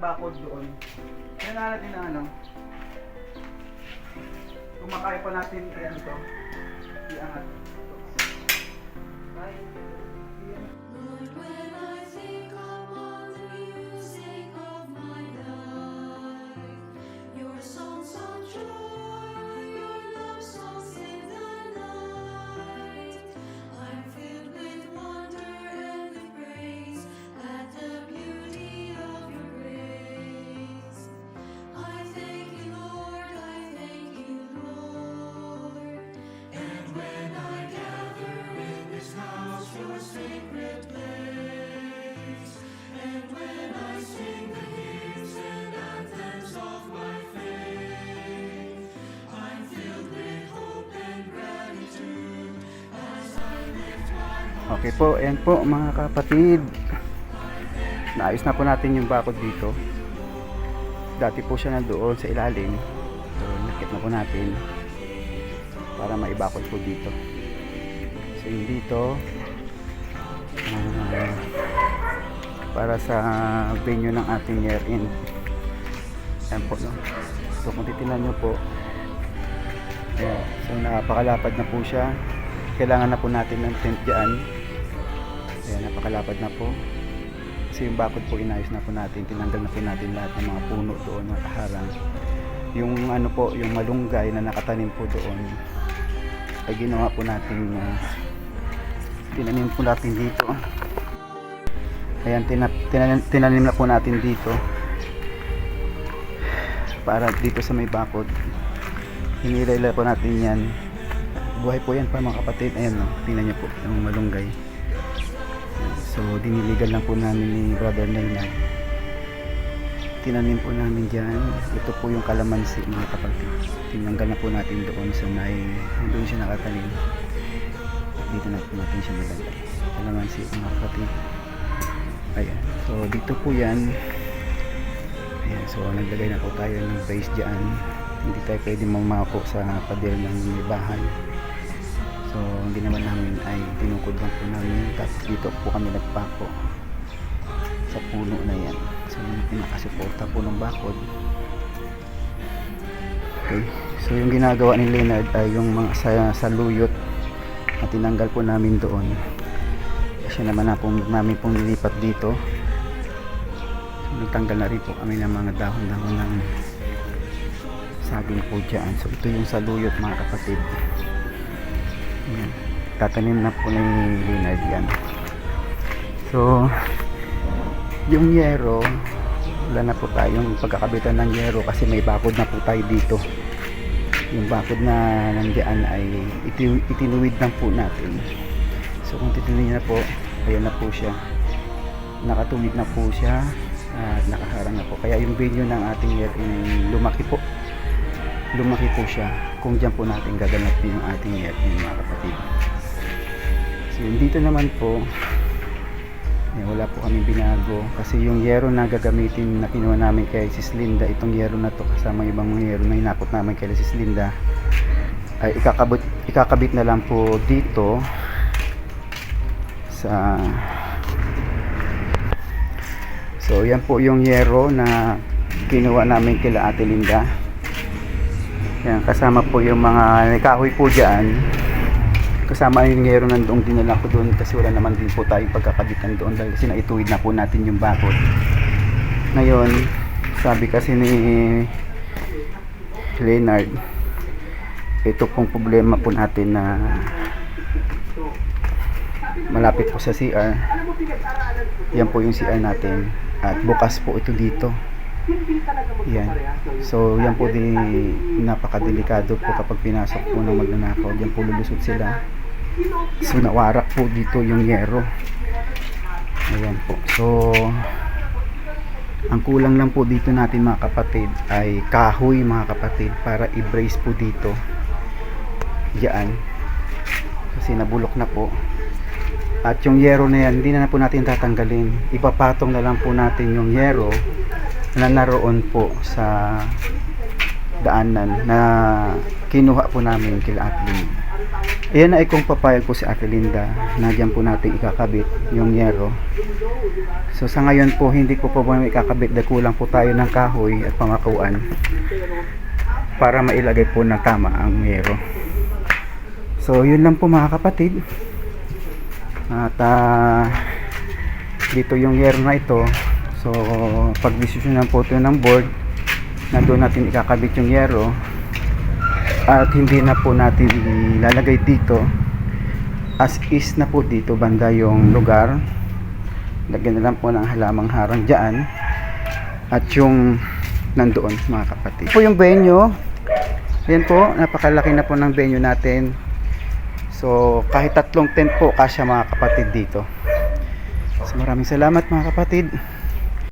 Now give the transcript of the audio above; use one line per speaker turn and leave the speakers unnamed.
bakod doon. Kaya na natin na ano. Kung makaya pa natin, ayan to. Iangat. Ay,
Lord, when I think of all the music of my life, your songs of joy, your love songs in the night, I'm filled with wonder and with praise at the beauty of your grace. I thank you, Lord, I thank you, Lord. And when I gather in this house, your sacred place, and when I sing the hymns and anthems of my faith, I'm filled with hope and gratitude as I lift my heart.
okay po, ayan po mga kapatid. Naayos na po natin yung bakod dito. Dati po siya nandoon sa ilalim. So, nakit na po natin para maibakod po dito. So, yung dito para sa venue ng ating year-end. Ayan po, no? So, kung titignan nyo po, ayan. So, napakalapad na po siya. Kailangan na po natin ng tent dyan. Ayan, napakalapad na po. Kasi yung bakod po inayos na po natin, tinanggal na po natin lahat ng mga puno doon na kaharang. Yung ano po, yung malunggay na nakatanim po doon ay ginawa po natin tinanim po natin dito. Ayan, tinanim na po natin dito para dito sa may bakod. Hinirela po natin yan. Buhay po yan pa mga kapatid. Ayan, no? Tingnan nyo po yung malunggay. So, diniligan lang po namin ni Brother Nayna. Tinanim po namin dyan. Ito po yung kalamansi mga kapatid. Tinanggal na po natin doon sa may doon siya nakatanim. Dito na po natin siya nilagay. Kalamansi mga kapatid. Ayan. So, dito po yan. Ayan. So, naglagay na po tayo ng base dyan. Hindi tayo pwede mamako sa pader ng bahay. So, hindi naman namin ay tinukod lang po namin. Tapos dito po kami nagpako sa puno na yan. So, yung pinakasuporta po ng bakod. Okay. So, yung ginagawa ni Leonard ay yung mga saluyot na tinanggal po namin doon. Kasi naman na po namin pong lilipat dito. So, nagtanggal na rin po kami ng mga dahon-dahon ng saging po dyan. So, ito yung saluyot mga kapatid. Yan. Tatanim na po ni Leonard yan. So, yung yero, wala na po tayong pagkakabitan ng yero kasi may bakod na po tayo dito. Yung bakod na nandiyan ay itinuwid lang po natin. So, kung titignan na po, ayan na po siya. Nakatuwid na po siya at nakaharang na po. Kaya yung venue ng ating year lumaki po. Lumaki po siya kung dyan po natin gaganapin yung ating year mga kapatid. So, dito naman po wala po kami binago kasi yung yero na gagamitin na kinuha namin kay Sis Linda, itong yero na to kasama ibang mga yero na hinakot namin kay Sis Linda ay ikakabit na lang po dito sa so yan po yung yero na kinuha namin kila Ate Linda. Yan, kasama po yung mga kahoy po dyan. Kasama yung yero nandoong dinala ko doon kasi wala naman din po tayong pagkakabitan doon dahil kasi naituwid na po natin yung bakod. Ngayon, sabi kasi ni Leonard, ito pong problema po natin na malapit po sa CR. Yan po yung CR natin at bukas po ito dito. Yan. So yan po din napakadelikado po kapag pinasok po ng magnanakaw. Yan po lulusot sila. So nawarak po dito yung yero. Ayan po. So ang kulang lang po dito natin mga kapatid ay kahoy mga kapatid para i-brace po dito. Diyan. Kasi nabulok na po. At yung yero na yan, hindi na po natin tatanggalin. Ipapatong na lang po natin yung yero na naroon po sa daanan na kinuha po namin kila Atlin. Ayan ay kung papayag po si Ate Linda na dyan po natin ikakabit yung yero. So sa ngayon po hindi ko po ikakabit dahil kulang po tayo ng kahoy at pamakuan para mailagay po ng tama ang yero. So yun lang po mga kapatid. At dito yung yero na ito. So pagdesisyonan po ito ng board na doon natin ikakabit yung yero. At hindi na po natin ilalagay dito, as is na po dito banda yung lugar. Lagyan na lang po ng halamang harang dyan at yung nandoon mga kapatid. Ito po yung venue. Yan po, napakalaki na po ng venue natin. So kahit 3 tent po kasya mga kapatid dito. So maraming salamat mga kapatid.